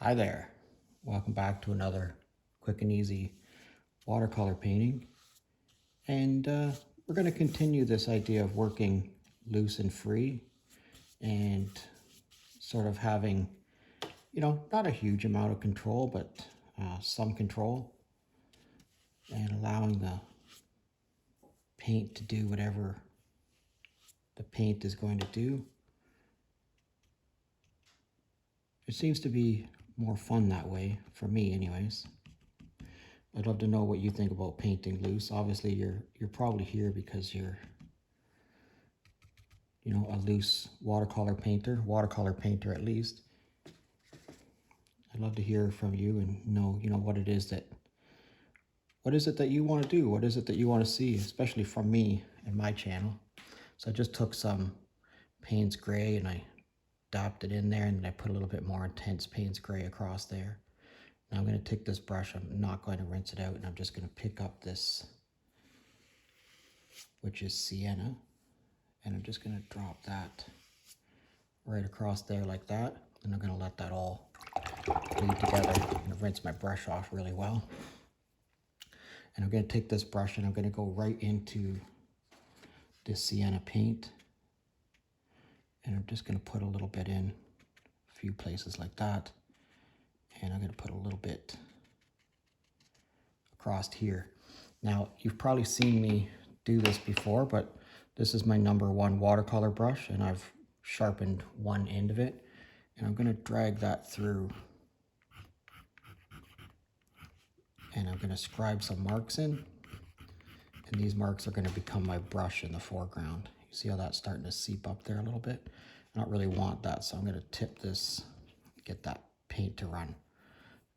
Hi there, welcome back to another quick and easy watercolor painting. And we're going to continue this idea of working loose and free and sort of having, not a huge amount of control, but some control, and allowing the paint to do whatever the paint is going to do. It seems to be more fun that way, for me anyways. I'd love to know what you think about painting loose. Obviously, you're probably here because you're, a loose watercolor painter at least. I'd love to hear from you and know, what it is that you want to do? What is it that you want to see, especially from me and my channel? So I just took some Payne's gray and I dabbed it in there, and then I put a little bit more intense Payne's gray across there. Now I'm going to take this brush, I'm not going to rinse it out, and I'm just going to pick up this, which is sienna, and I'm just going to drop that right across there like that, and I'm going to let that all bleed together. I'm going to rinse my brush off really well, and I'm going to take this brush and I'm going to go right into this sienna paint, and I'm just going to put a little bit in a few places like that, and I'm going to put a little bit across here. Now, you've probably seen me do this before, but this is my #1 watercolor brush, and I've sharpened one end of it, and I'm going to drag that through, and I'm going to scribe some marks in, and these marks are going to become my brush in the foreground. You see how that's starting to seep up there a little bit? I don't really want that, so I'm going to tip this, get that paint to run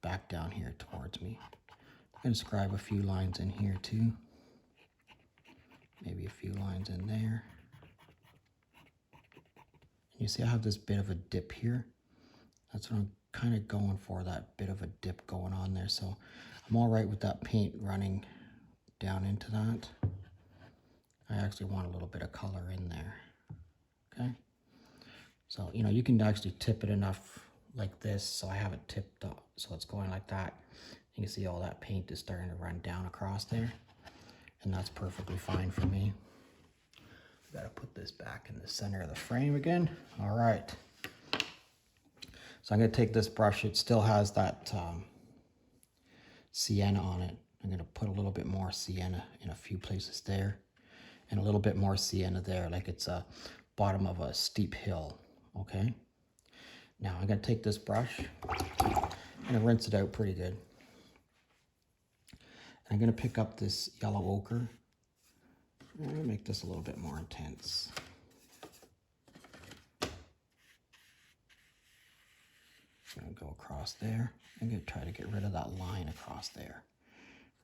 back down here towards me. I'm going to scribe a few lines in here too, maybe a few lines in there. And you see I have this bit of a dip here. That's what I'm kind of going for, that bit of a dip going on there. So I'm all right with that paint running down into that. I actually want a little bit of color in there, okay? So, you can actually tip it enough like this, so I have it tipped up, so it's going like that. You can see all that paint is starting to run down across there, and that's perfectly fine for me. Got to put this back in the center of the frame again. All right. So I'm going to take this brush. It still has that sienna on it. I'm going to put a little bit more sienna in a few places there, and a little bit more sienna there, like it's a bottom of a steep hill, okay? Now I'm going to take this brush, I'm going to rinse it out pretty good. I'm going to pick up this yellow ochre. I'm going to make this a little bit more intense. I'm going to go across there. I'm going to try to get rid of that line across there.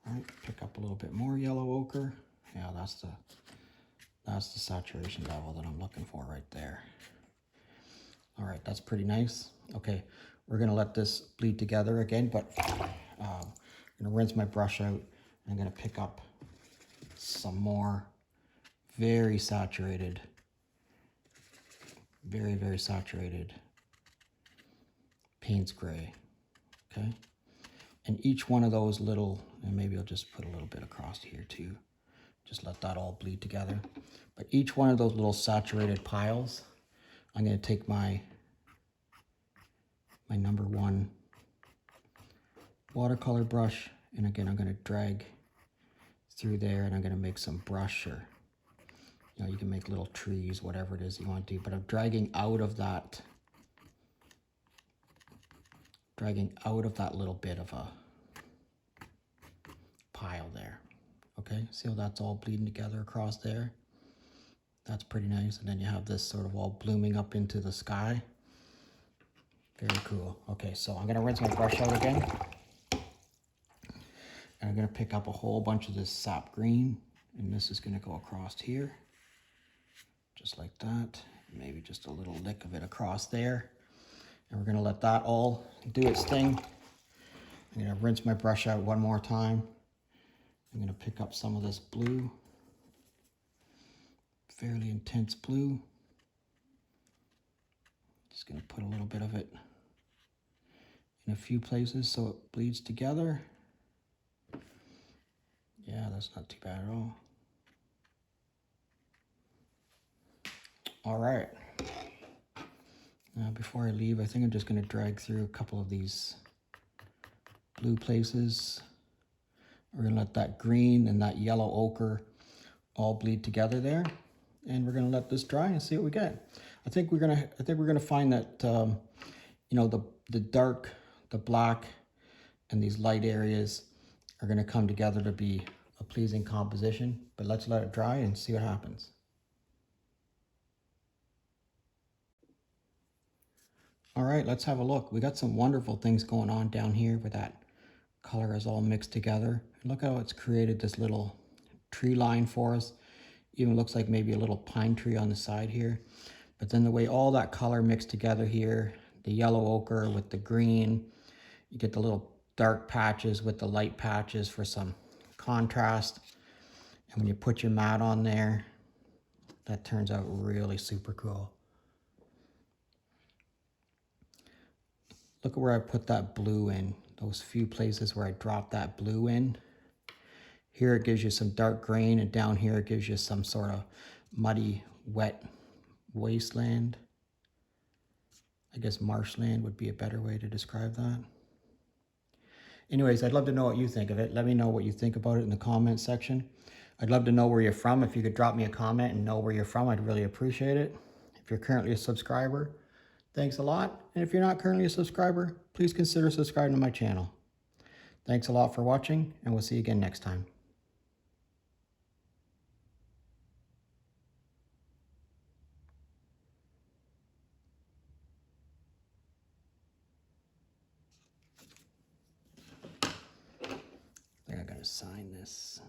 All right, pick up a little bit more yellow ochre. Yeah, that's the saturation level that I'm looking for right there. All right, that's pretty nice. Okay, we're going to let this bleed together again, but I'm going to rinse my brush out. I'm going to pick up some more very saturated, very saturated Payne's gray, okay? And each one of those little, and maybe I'll just put a little bit across here too, just let that all bleed together. But each one of those little saturated piles, I'm going to take my #1 watercolor brush, and again I'm going to drag through there, and I'm going to make some brush, or you can make little trees, whatever it is you want to do, but I'm dragging out of that little bit of a pile there. Okay, see how that's all bleeding together across there? That's pretty nice. And then you have this sort of all blooming up into the sky. Very cool. Okay, so I'm going to rinse my brush out again. And I'm going to pick up a whole bunch of this sap green, and this is going to go across here, just like that. Maybe just a little lick of it across there. And we're going to let that all do its thing. I'm going to rinse my brush out one more time. I'm going to pick up some of this blue, fairly intense blue. Just going to put a little bit of it in a few places so it bleeds together. Yeah, that's not too bad at all. All right. Now, before I leave, I think I'm just going to drag through a couple of these blue places. We're going to let that green and that yellow ochre all bleed together there, and we're going to let this dry and see what we get. I think we're going to find that you know, the dark, the black, and these light areas are going to come together to be a pleasing composition. But let's let it dry and see what happens. All right, let's have a look. We got some wonderful things going on down here where that color is all mixed together. And look how it's created this little tree line for us. Even looks like maybe a little pine tree on the side here. But then the way all that color mixed together here, the yellow ochre with the green, you get the little dark patches with the light patches for some contrast. And when you put your mat on there, that turns out really super cool. Look at where I put that blue in, those few places where I dropped that blue in. Here it gives you some dark green, and down here it gives you some sort of muddy, wet wasteland. I guess marshland would be a better way to describe that. Anyways, I'd love to know what you think of it. Let me know what you think about it in the comment section. I'd love to know where you're from. If you could drop me a comment and know where you're from, I'd really appreciate it. If you're currently a subscriber, thanks a lot. And if you're not currently a subscriber, please consider subscribing to my channel. Thanks a lot for watching, and we'll see you again next time. I think I gotta sign this.